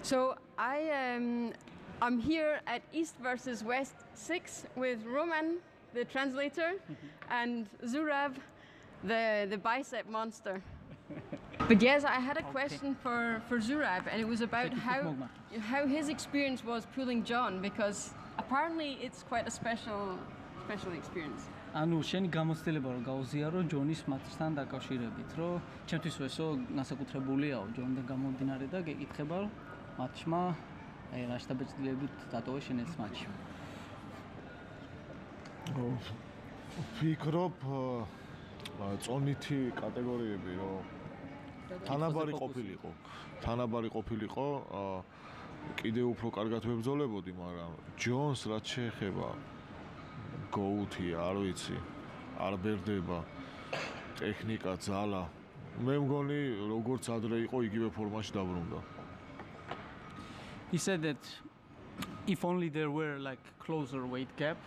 So I'm here at East versus West 6 with Roman, the translator, and Zurab, the bicep monster. But yes, I had a question for Zurab, and it was about how his experience was pulling John, because apparently it's quite a special experience. ანუ შენი გამოცდილება რომ გაუზიარო ჯონის მატჩთან დაკავშირებით, რომ ჩემთვის ესო განსაკუთრებულიაო ჯონიდან გამომდინარე და გეკითხება რომ მატჩმა აი რა შტაბეჭდილებით დატოვე შენ ეს მატჩი. ვფიქრობ წონითი კატეგორიები რომ თანაბარი ყოფილიყო, კიდევ უფრო კარგად ვებრძოლებოდი, მაგრამ ჯონს რაც შეეხება გოუთი, არ ვიცი, არ ბერდება, ტექნიკა, ძალა. მე მგონი როგორც ადრე იყო, იგივე ფორმაში დაბრუნდა. He said that if only there were like closer weight gap,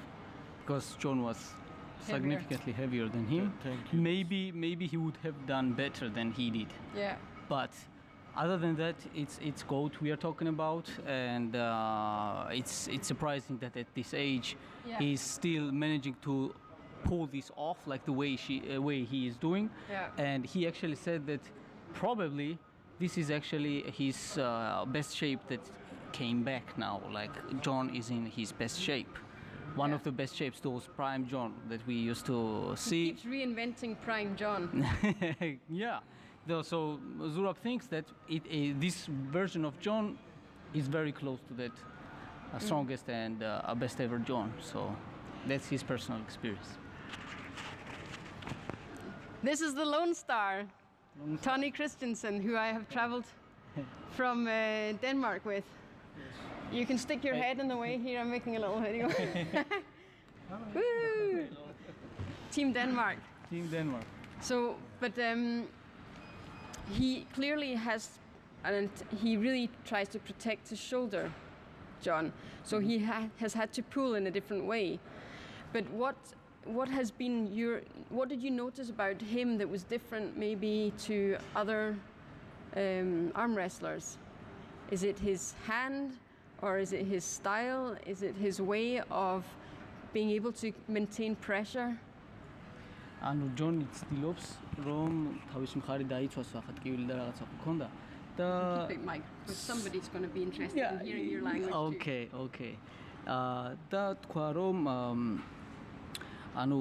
because John was significantly heavier than him, maybe he would have done better than he did. Yeah. But other than that, it's GOAT we are talking about, and it's surprising that at this age he's still managing to pull this off like the way he is doing. Yeah. And he actually said that probably this is actually his best shape that came back now. Like John is in his best shape. One of the best shapes, those prime John that we used to see. He keeps reinventing prime John. Yeah. So Zurab thinks that this version of John is very close to that strongest and best ever John. So that's his personal experience. This is the Lone Star, Tony Christensen, who I have traveled from Denmark with. You can stick your head in the way here. I'm making a little video. Woo! Team Denmark. Team Denmark. So, but he clearly has, and he really tries to protect his shoulder, John. So he has had to pull in a different way. But what has been what did you notice about him that was different maybe to other arm wrestlers? Is it his hand, or is it his style? Is it his way of being able to maintain pressure? ანუ ჯონი ცდილობს რომ თავის მხარი დაიცვას ახლა ტკივილი და რაღაცა გქონდა და somebody's going to be interested in hearing your language. Okay. და თქვა რომ ანუ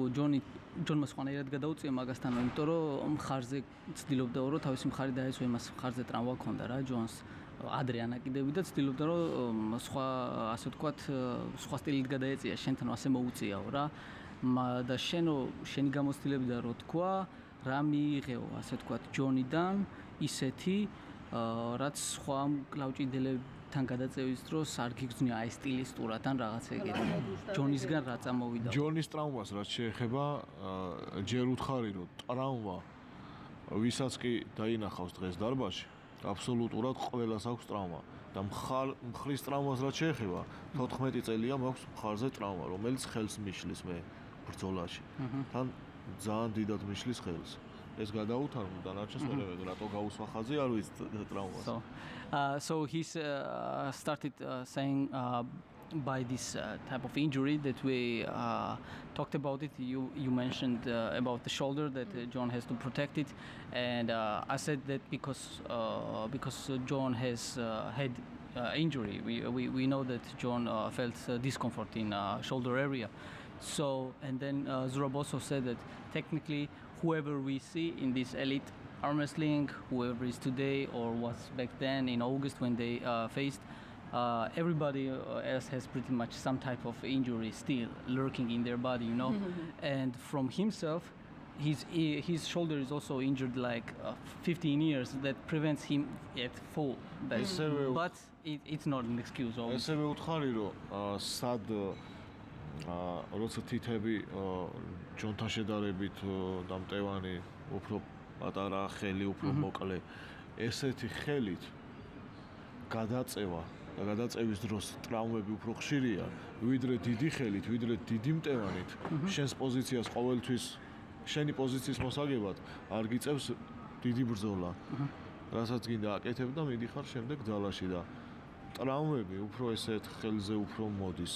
ჯონმა სხვანაირად გადაუწია მაგასთან, იმიტომ რომ მხარზე ცდილობდა რომ თავის მხარი დაეცვა, იმას მხარზე ტრავმა ჰქონდა რა ჯონს ადრე ანაკიდები და ცდილობდა რომ სხვა ასე ვთქვათ სხვა სტილით გადაეწია, შენთან ასე მოუწიაო რა. და შენი გამოცდილებიდან რო თქვა, რა მიიღეო ასე ვთქვათ ჯონიდან ისეთი რაც სხვა კლავჭიდელებთან გადაწევის დროს არ გიგზნია აი სტილისტურად ან რაღაცა ეგეთი. ჯონისგან რა წამოვიდა? ჯონის ტრავმას რაც შეეხება, ჯერ უთხარი რომ ტრავმა ვისაც კი დაინახავს დღეს დარბაზში, აბსოლუტურად ყველას აქვს ტრავმა და მხრის ტრავმას რაც შეეხება, 14 წელია მაქვს მხარზე ტრავმა, რომელიც ხელს მიშლის მე ბრძოლაში. თან ძალიან დიდად მიშლის ხელს. ეს გადაუთანო და ნაჩვენს ვერ რატო გაუსვა ხაზი არ ვიცი ტრავმას. So he started saying by this type of injury that we talked about it. You mentioned about the shoulder that John has to protect it, and I said that because John has had injury, we know that John felt discomfort in shoulder area. So, and then Zurab also said that technically whoever we see in this elite arm wrestling, whoever is today or was back then in August when they faced, everybody else has pretty much some type of injury still lurking in their body, you know. And from himself, his shoulder is also injured like 15 years that prevents him at full. But it's not an excuse. ესევე უთხარი რომ სად როცა თითები ჯონთან შედარებით დამტევანი უფრო პატარა ხელი უფრო მოკლე ესეთი ხელით გადაწევა და გადაწევის დროს ტრავმები უფრო ხშირია ვიდრე დიდი ხელით, ვიდრე დიდი მტევანით. შენს პოზიციას ყოველთვის შენი პოზიციის მოსაგებად არ გიწევს დიდი ბრძოლა. რასაც გინდა აკეთებ და მიდიხარ შემდეგ ძალაში და ტრამვები უფრო ესეთ ხელზე უფრო მოდის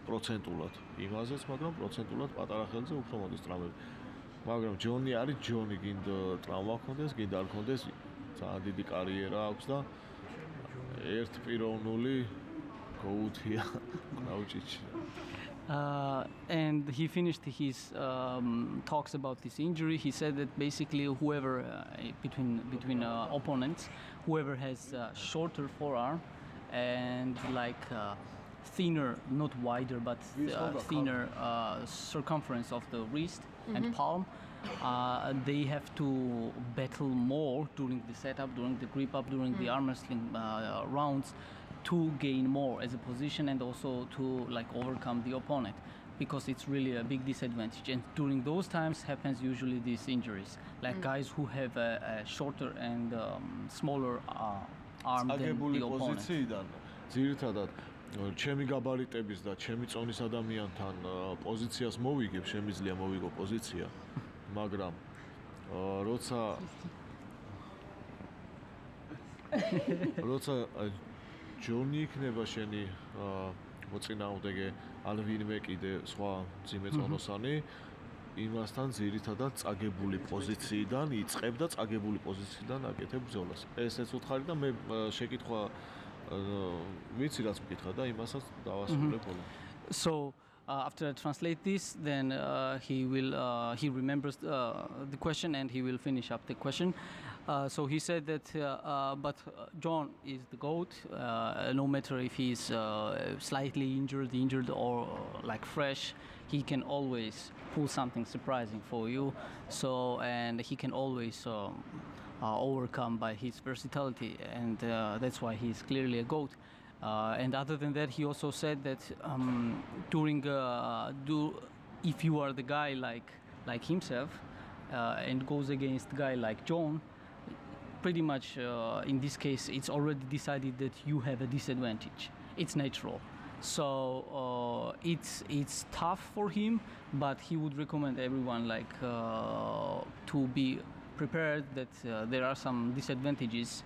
პროცენტულად იმაზეც, მაგრამ პროცენტულად პატარა ხელზე უფრო მოდის ტრამვები. მაგრამ ჯონი არის ჯონი, გინდა ტრამვა ჰქონდეს, გინდა არ ჰქონდეს, ძალიან დიდი კარიერა აქვს და ერთპიროვნული გოუთია კრაუჩიჩი. And he finished his talks about this injury. He said that basically whoever between opponents, whoever has shorter forearm and like thinner, not wider, but thinner circumference of the wrist and palm, they have to battle more during the setup, during the grip up, during the arm wrestling rounds, to gain more as a position and also to like overcome the opponent, because it's really a big disadvantage. And during those times happens usually these injuries, like guys who have a shorter and smaller arm than the opponent. ძირითადად ჩემი გაბარიტების და ჩემი წონის ადამიანთან პოზიციას მოვიგებ, შემიძლია მოვიგო პოზიცია, მაგრამ როცა ჯონი იქნება შენი მოწინააღმდეგე, ან ვინმე კიდე სხვა მძიმე წონოსანი, იმასთან ძირითადად წაგებული პოზიციიდან იწყებ და წაგებული პოზიციიდან აკეთებ ბრძოლას. ესეც უთხარი და მე შეკითხვა ვიცი რაც მკითხა და იმასაც დავასრულებ ბოლო. So after I translate this, then he remembers the question and he will finish up the question. So he said that, but John is the GOAT, no matter if he's slightly injured or like fresh, he can always pull something surprising for you. So, and he can always overcome by his versatility, and that's why he's clearly a GOAT. And other than that, he also said that if you are the guy like himself and goes against a guy like John, pretty much in this case it's already decided that you have a disadvantage. It's natural. So it's tough for him, but he would recommend everyone to be prepared that there are some disadvantages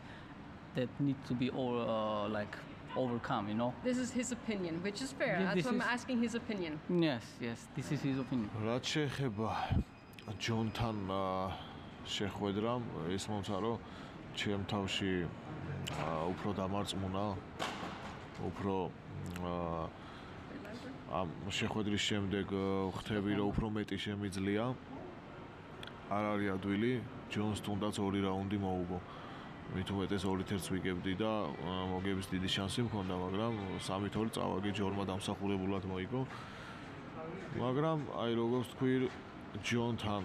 that need to be overcome, you know. This is his opinion, which is fair. Yeah, That's why I'm asking his opinion. Yes, this is his opinion. რაც შეეხება ჯონთან შეხვედრამ, ის მომცა რომ ჩემ თავში უფრო დამარწმუნა, უფრო ამ შეხვედრის შემდეგ ხვდები რომ უფრო მეტი შემიძლია. არ არის ადვილი, ჯონს თუნდაც 2 რაუნდი მოუგო. მით უმეტეს 2-1 ვიგებდი და მოგების დიდი შანსი მქონდა, მაგრამ 3-2 წავაგე ჯორმა დამსახურებულად მოიგო. მაგრამ აი როგორც თქვი, ჯონთან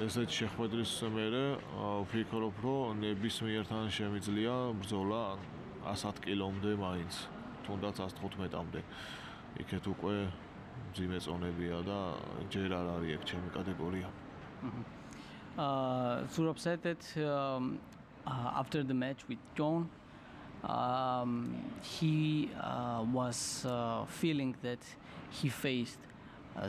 ესეთ შეხვედრის მერე ვფიქრობ, რომ ნებისმიერთან შემიძლია ბრძოლა 110 კილომდე მაინც, თუნდაც 115-მდე. იქეთ უკვე მძიმე წონებია და ჯერ არ არის ეგ ჩემი კატეგორია. Zurab said that after the match with John, he was feeling that he faced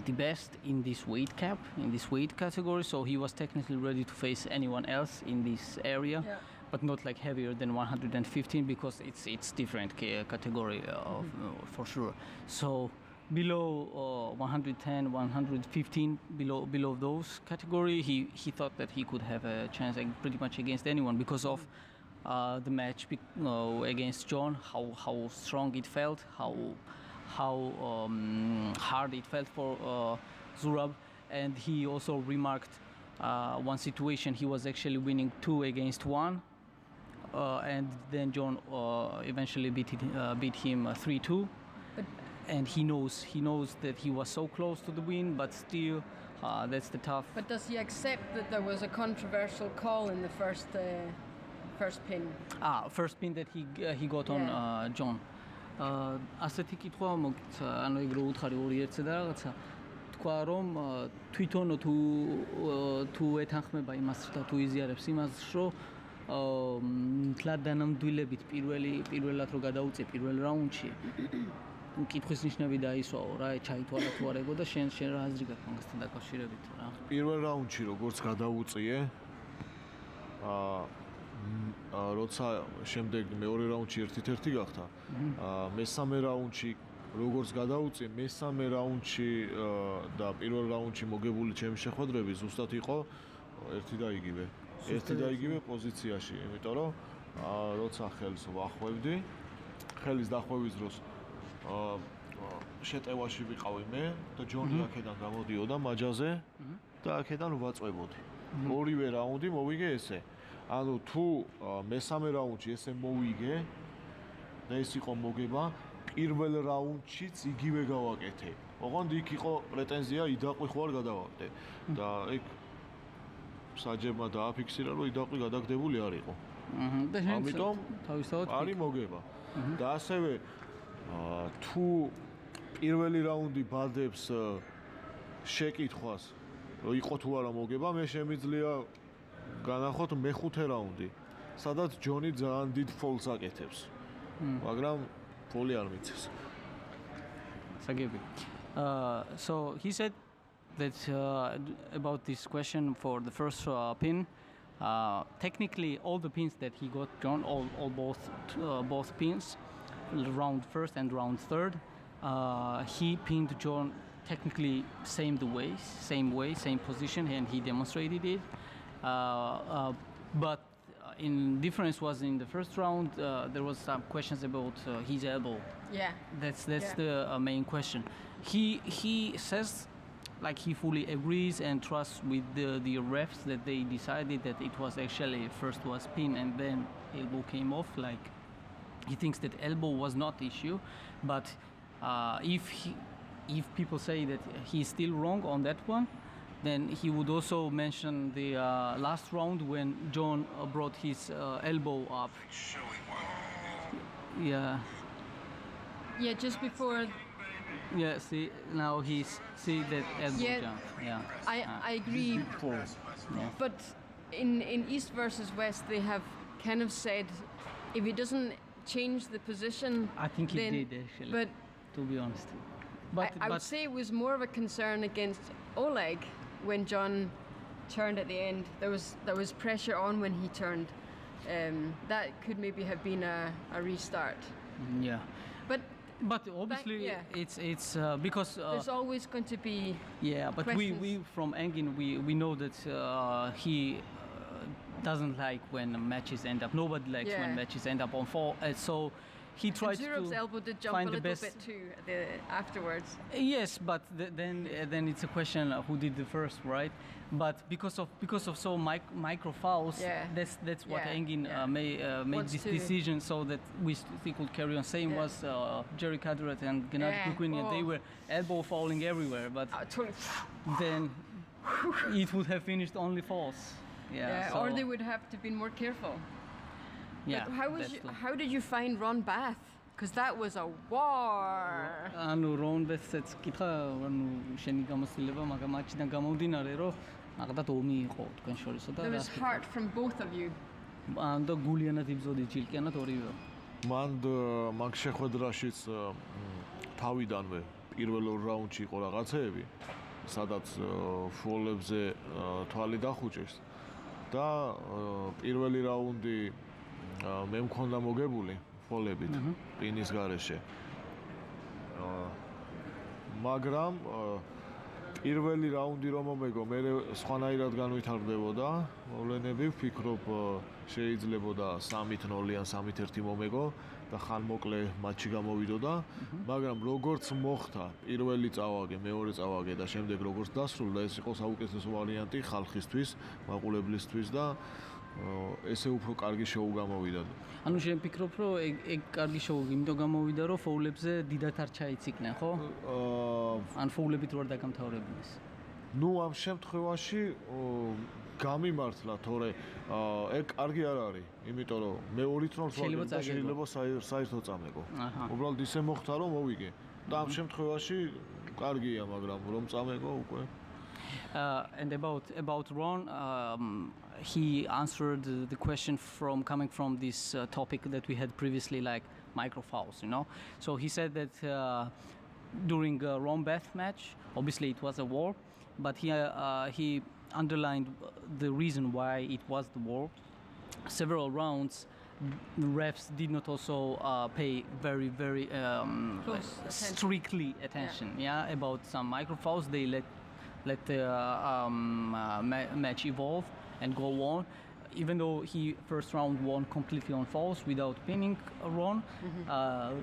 the best in this weight cap, in this weight category, so he was technically ready to face anyone else in this area, but not like heavier than 115 because it's different category for sure. So below 110, 115, below those category, he thought that he could have a chance pretty much against anyone because of the match against John, how strong it felt, how hard it felt for Zurab, and he also remarked one situation he was actually winning 2 against 1, and then John eventually beat him 3-2. And he knows that he was so close to the win, but still, that's the tough. But does he accept that there was a controversial call in the first pin? First pin that he got on John. ასეთი კითხვა მოგთ, ანუ ეგ რო უთხარი 2-1-ზე და რაღაცა თქვა რომ თვითონ თუ ეთანხმება იმას და თუ იზიარებს იმას რომ თლად დანამდვილებით პირველად რო გადაუწე პირველ რაუნდში კითხვის ნიშნები დაისვაო რა, ჩაითვალა თუ არ ეგო და შენ რა აზრი გაქვს მაგასთან დაკავშირებით რა? პირველ რაუნდში როგორც გადაუწიე როცა შემდეგ მეორე რაუნდში 1-1 გახდა, მესამე რაუნდში როგორც გადაუწი, მესამე რაუნდში და პირველ რაუნდში მოგებული ჩემი შეხვედრები ზუსტად იყო ერთი და იგივე. ერთი და იგივე პოზიციაში, იმიტომ რომ როცა ხელს ვახვევდი, ხელის დახვევის დროს შეტევაში ვიყავი მე და ჯონი აქედან გამოდიოდა მაჯაზე და აქედან ვაწვევოდი. ორივე რაუნდი მოვიგე ესე. ანუ თუ მესამე რაუნდში ესე მოვიგე და ეს იყო მოგება, პირველ რაუნდშიც იგივე გავაკეთე. ოღონდ იქ იყო პრეტენზია იდაყვი ხო არ გადავაკეთე და ეგ საჯებმა დააფიქსირა რომ იდაყვი გადაგდებული არ იყო. ამიტომ თავისთავად არის მოგება. და ასევე თუ პირველი რაუნდი ბადებს შეკითხვას რომ იყო თუ არა მოგება, მე შემიძლია განახოთ მეხუთე რაუნდი, სადაც ჯონი ძალიან დიდ ფოლს აკეთებს. მაგრამ ფოლი არ მიცეს. Sagebi. So he said that about this question for the first pin. Technically, all the pins that he got, John, both pins, round first and round third, he pinned John technically same way, same position, and he demonstrated it. But in difference was in the first round, there was some questions about his elbow. Yeah. That's the main question. He says, like, he fully agrees and trusts with the refs that they decided that it was actually first was pin and then elbow came off. Like, he thinks that elbow was not the issue, but if people say that he's still wrong on that one, then he would also mention the last round when John brought his elbow up. Yeah. Yeah, just before. Yeah, see, now see that elbow jump. Yeah. I agree. Yeah. But in East versus West, they have kind of said if he doesn't change the position. I think he then, did actually. But to be honest. But I would say it was more of a concern against Oleg when John turned at the end. There was pressure on when he turned. That could maybe have been a restart. Yeah. But obviously yeah. it's because there's always going to be but questions. we from Engin we know that he doesn't like when matches end up. Nobody likes when matches end up on 4. So he tried to Zurab's elbow did jump find a the little best bit too afterwards. Yes, but then it's a question of who did the first, right? But because of so micro fouls, that's what Engin made this decision so that we still could carry on. Same was Jerry Cadret and Gennady Kukunin. They were elbow fouling everywhere, but then it would have finished only false. So or they would have to be more careful. Yeah. But how did you find Ron Bath? Because that was a war. Ron Bath-ს კითხა, შენი გამოცდილება, მაგრამ მატჩიდან გამომდინარე, რომ აღდათ ომი იყო თქვენ შორისო და There was heart from both of you. და გულიანად იბრძოდი ჭილკიანად ორივე. მაგ შეხვედრაშიც თავიდანვე პირველ ორ რაუნდში იყო რაღაცეები, სადაც ფოლებზე თვალი დახუჭეს და პირველი რაუნდი მე მქონდა მოგებული ფოლებით პინის გარეშე. მაგრამ პირველი რაუნდი რომ მომეგო, მე სხვანაირად განვითარდებოდა მოვლენები, ვფიქრობ შეიძლებოდა 3-0 ან 3-1 მომეგო და ხანმოკლე მატჩი გამოვიდოდა, მაგრამ როგორც მოხდა პირველი წავაგე, მეორე წავაგე და შემდეგ როგორც დასრულდა, ეს იყო საუკეთესო ვარიანტი ხალხისთვის, მაყურებლისთვის და ესე უფრო კარგი შოუ გამოვიდა. ანუ შენ ფიქრობ, რომ ეგ კარგი შოუ იმიტომ გამოვიდა, რომ ფოულებზე დიდად არ ჩაიციკნენ, ხო? ან ფოულებით რო არ დაგამთავრებინეს. ნუ ამ შემთხვევაში გამიმართლა, თორე ეგ კარგი არ არის, იმიტომ რომ მე 2 თრონს ვაგებ და შეიძლება საერთოდ წამეგო. უბრალოდ ისე მოხდა, რომ მოვიგე. და ამ შემთხვევაში კარგია, მაგრამ რომ წამეგო უკვე. And about Ron, he answered the question coming from this topic that we had previously, like micro fouls, you know. So he said that during a Ron Beth match, obviously it was a war, but he underlined the reason why it was the war, several rounds, the refs did not also pay very strictly attention. About some micro fouls. They let the match evolve and go on. Even though he first round won completely on fouls without pinning Ron,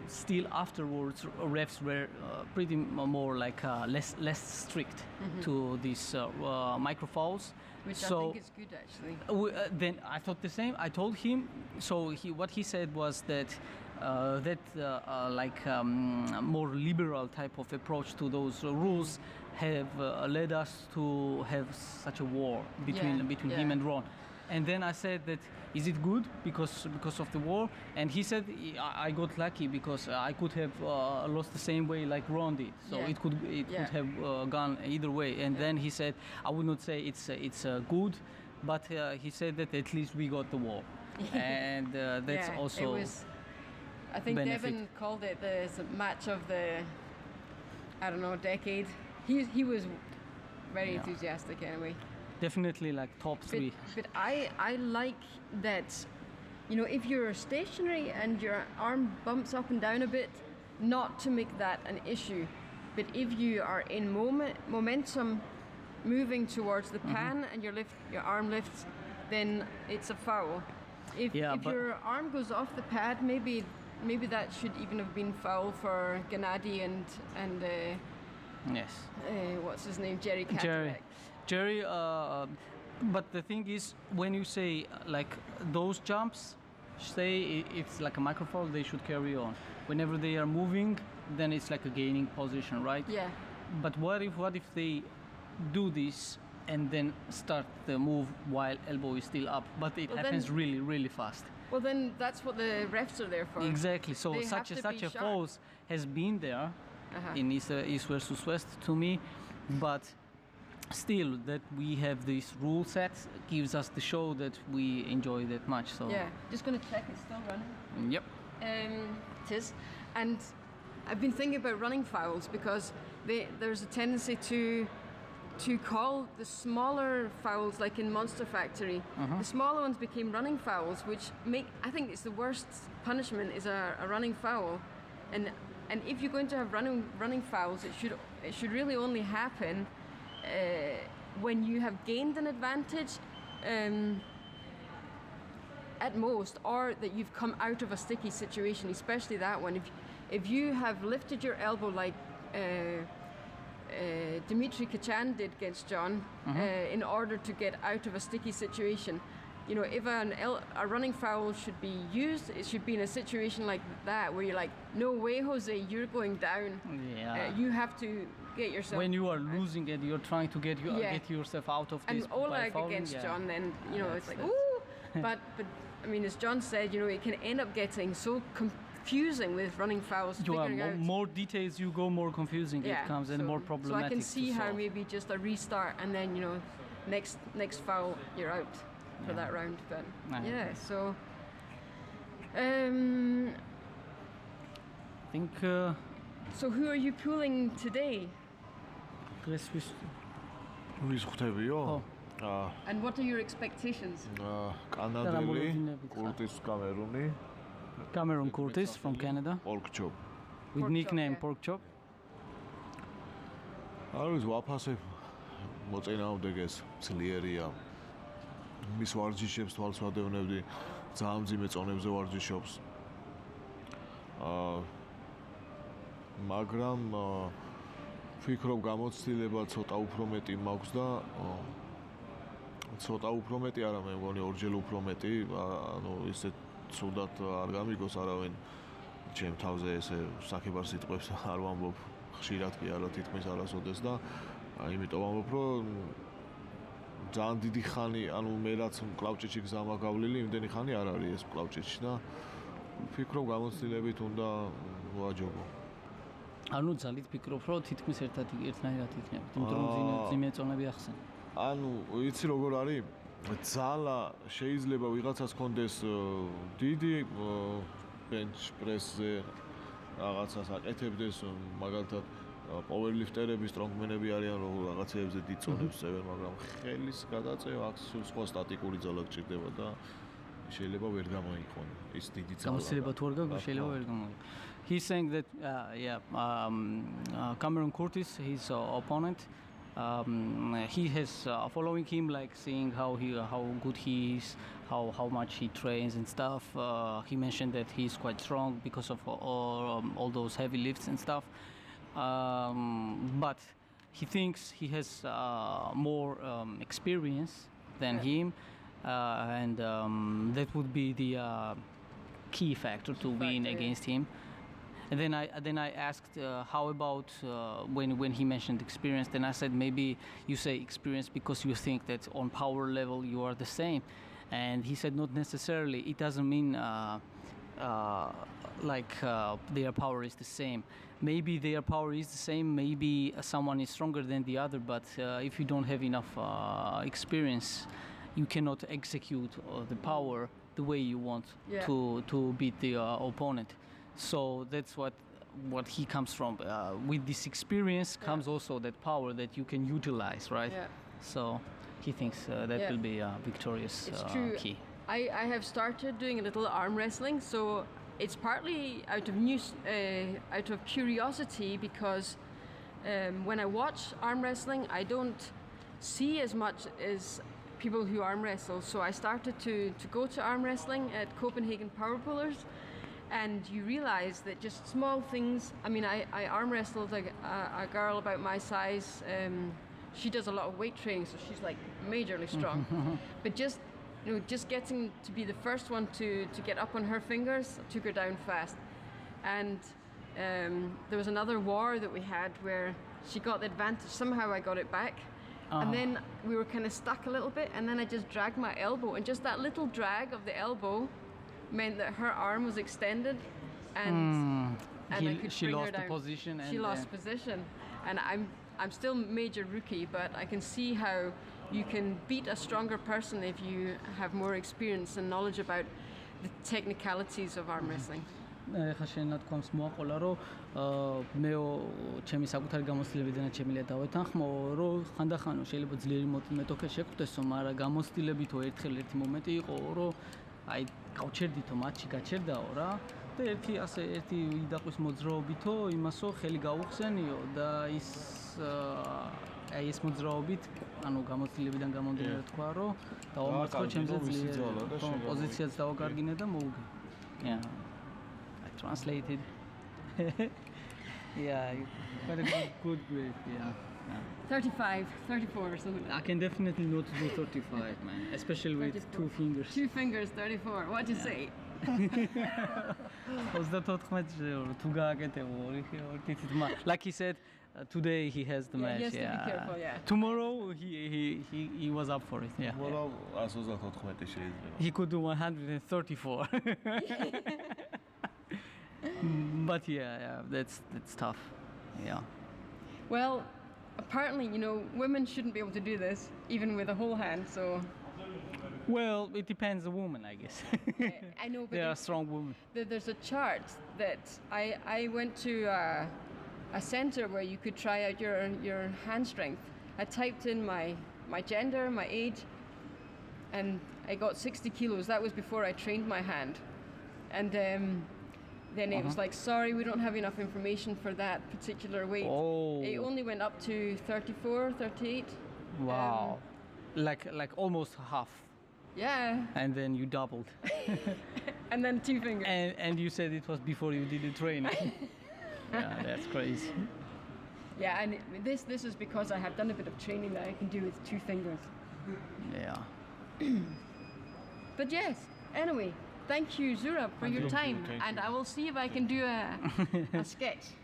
still afterwards refs were pretty more like less strict to these micro fouls. Which I think is good actually. Then I thought the same. I told him. So what he said was that more liberal type of approach to those rules have led us to have such a war between him and Ron. And then I said that, is it good because of the war? And he said, I got lucky because I could have lost the same way like Ron did. So it could have gone either way. And then he said, I would not say it's good, but he said that at least we got the war. And that's also I think benefit. Devin called it the match of the, I don't know, decade. He was very enthusiastic anyway. Definitely like top three. But I like that, if you're stationary and your arm bumps up and down a bit, not to make that an issue. But if you are in momentum moving towards the pan and your arm lifts, then it's a foul. If your arm goes off the pad, maybe that should even have been foul for Gennady and what's his name, Jerry Katarek. Jerry, but the thing is, when you say like those jumps, say it's like a micro foul, they should carry on. Whenever they are moving, then it's like a gaining position, right? Yeah. But what if they do this and then start the move while elbow is still up, but it happens really fast? Well, then that's what the refs are there for. Exactly. So such a false has been there in East versus West to me, but still that we have this rule set gives us the show that we enjoy that much. So just gonna check it's still running. Yep. It is. And I've been thinking about running fouls because there's a tendency to call the smaller fouls, like in Monster Factory, the smaller ones became running fouls, which I think it's the worst punishment is a running foul. And if you're going to have running fouls, it should really only happen when you have gained an advantage at most, or that you've come out of a sticky situation, especially that one. If you have lifted your elbow like Dmitry Kachan did against John in order to get out of a sticky situation, if a running foul should be used, it should be in a situation like that where you're like, no way, Jose, you're going down. You have to get yourself. When you are losing and you're trying to get yourself out of this. And Oleg against John, then it's like, ooh. But I mean, as John said, it can end up getting so confusing with running fouls. More details you go, more confusing it comes, and more problematic. So I can see how maybe just a restart and then next foul you're out for that round. But so I think. So who are you pulling today? And what are your expectations? Cameron Curtis from Canada. Pork chop. With nickname Pork Chop. არის ვაფასებ მოწინააღმდეგეს ძლიერია. მის ვარჯიშებს თვალს ვადევნებდი, ძალიან მძიმე წონებზე ვარჯიშობს. მაგრამ ვფიქრობ გამოცდილება ცოტა უფრო მეტი მაქვს და ცოტა უფრო მეტი არა, მე მგონი ორჯერ უფრო მეტი, ანუ ისე ცუდად არ გამიგოს არავინ ჩემ თავზე ესე საკებარ სიტყვებს არ ვამბობ, ხშირად კი არა, თითქმის არასოდეს და იმიტომ ვამბობ, რომ ძალიან დიდი ხანი, ანუ მე რაც კლავჭეჩი გზა მაგავლილი, იმდენი ხანი არ არის ეს კლავჭეჩი და ვფიქრობ გამოცდილებით უნდა ვაჯობო. ანუ ძალით ფიქრობ, რომ თითქმის ერთნაირად იქნებით, იმიტომ რომ ძიმე წონები ახსენე. ანუ იცი როგორ არის? ძალა შეიძლება ვიღაცას კონდეს დიდი bench press-ზე რაღაცას აკეთებდეს, მაგალითად powerlifter-ები, strongman-ები არიან, რომ რაღაცეებზე დიდ წონებს წევენ, მაგრამ ხელის გადაწევა აქ სხვა სტატიკური ძალა გჭირდება და შეიძლება ვერ გამოიყვანო ის დიდი ძალა. გამოცდილება თუ არ გაქვს, შეიძლება ვერ გამოიყვანო. He's saying that Cameron Curtis, his opponent, he has following him, like seeing how good he is, how much he trains and stuff. He mentioned that he's quite strong because of all those heavy lifts and stuff. But he thinks he has more experience than him, and that would be the key factor to win against him. And then I asked how about when he mentioned experience. Then I said maybe you say experience because you think that on power level you are the same, and he said not necessarily. It doesn't mean their power is the same. Maybe their power is the same. Maybe someone is stronger than the other. But if you don't have enough experience, you cannot execute the power the way you want to beat the opponent. So that's what he comes from. With this experience comes also that power that you can utilize, right? Yeah. So he thinks that will be a victorious key. I have started doing a little arm wrestling, so it's partly out of curiosity because when I watch arm wrestling, I don't see as much as people who arm wrestle. So I started to go to arm wrestling at Copenhagen Power Pullers. And you realize that just small things. I mean, I arm wrestled a girl about my size. She does a lot of weight training, so she's like majorly strong. But just getting to be the first one to get up on her fingers took her down fast. And there was another war that we had where she got the advantage. Somehow I got it back. And then we were kind of stuck a little bit. And then I just dragged my elbow, and just that little drag of the elbow meant that her arm was extended, and I could she bring lost her down. the position. She lost position, and I'm still major rookie, but I can see how you can beat a stronger person if you have more experience and knowledge about the technicalities of arm wrestling. ხა შენ თქვამს მოაყოლა რომ მეო ჩემი საკუთარი გამოცდილებიდანაც შემიძლია დავეთანხმო რომ ხანდახანო შეიძლება ძლიერი მეთოქე შეგვხვდესო, მაგრამ გამოცდილებითო ერთხელ ერთი მომენტი იყო რომ აი გავჩერდითო მატჩი გაჩერდაო რა და ერთი იდაყვის მოძრაობითო იმასო ხელი გაუხსენიო და ის აი ეს მოძრაობით ანუ გამოცდილებიდან გამომდინარე თქვა რომ დავამარცხო ჩემზე ძლიერი პოზიციაც დავაკარგინე და მოვუგე. Yeah, I translated. Yeah, quite a good grade. Yeah. 35, 34 or something. I can definitely not do 35, man, especially with 2 fingers. 2 fingers, 34. What do you say? 34. Like he said, today he has the match. He has to be careful. Yeah. Tomorrow he was up for it. Yeah. He could do 134. But yeah, that's tough. Yeah. Well, apparently, women shouldn't be able to do this, even with a whole hand, so... Well, it depends on the woman, I guess. I know, but... They are strong women. There's a chart that I went to a center where you could try out your hand strength. I typed in my gender, my age, and I got 60 kilos. That was before I trained my hand. And then it was like, sorry, we don't have enough information for that particular weight. Oh. It only went up to 34, 38. Wow. Like almost half. Yeah. And then you doubled. And then 2 fingers. And you said it was before you did the training. Yeah, that's crazy. Yeah, and this is because I have done a bit of training that I can do with 2 fingers. Yeah. But yes, anyway. Thank you, Zurab, for your time, and I will see if I can do a sketch.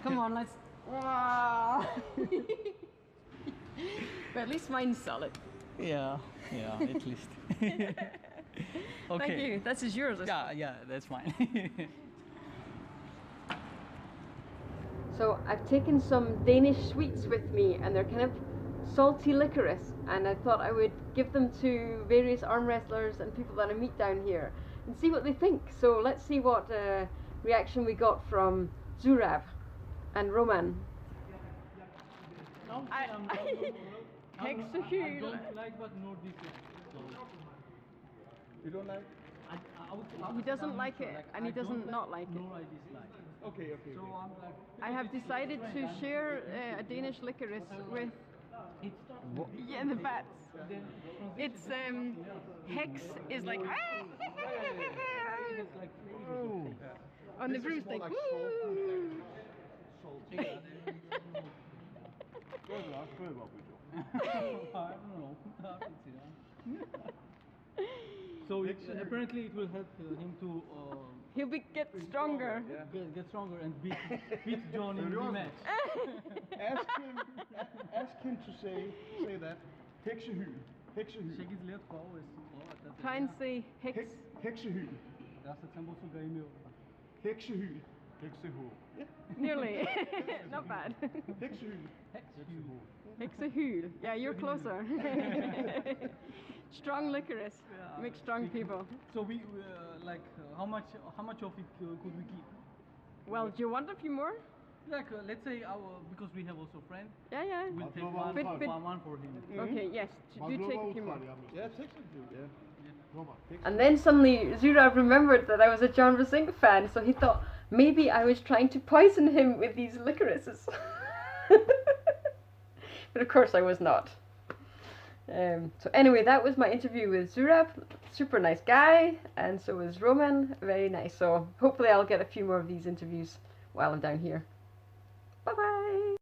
Come on, let's. Wow. But at least mine's solid. Yeah, at least. Okay. Thank you. This is yours. Yeah, that's fine. So I've taken some Danish sweets with me, and they're kind of salty licorice, and I thought I would give them to various arm wrestlers and people that I meet down here and see what they think. So let's see what reaction we got from Zurab and Roman. Extra huge. I don't like, but not this way. You don't like? he doesn't like it, and he doesn't not like it. Nor I dislike it. Okay, okay. So I'm like, I have decided to share a Danish licorice with the bats. It's hex is like it's like on the broomstick. More like salt. I don't know. So apparently it will help him to He'll get stronger. get stronger and beat John in the match. Ask him to say that. Heksehyl. Heksehyl. Check his left paw. Try and say hex. Heksehyl. That's a temple to game. Heksehyl. Heksehyl. Nearly. Not bad. Heksehyl. Hexahul. Yeah, you're closer. Strong licorice makes strong people. So we like how much of it could we keep? Well, do you want a few more? Like let's say because we have also a friend, Yeah. we'll take But- one for him. Okay, yes. Do take a few more. Yeah, Heksehyl. Yeah. Roman. And then suddenly Zurab remembered that I was a John Brzenk fan, so he thought maybe I was trying to poison him with these licorices. But of course I was not. So anyway, that was my interview with Zurab. Super nice guy, and so was Roman. Very nice. So hopefully I'll get a few more of these interviews while I'm down here. Bye bye.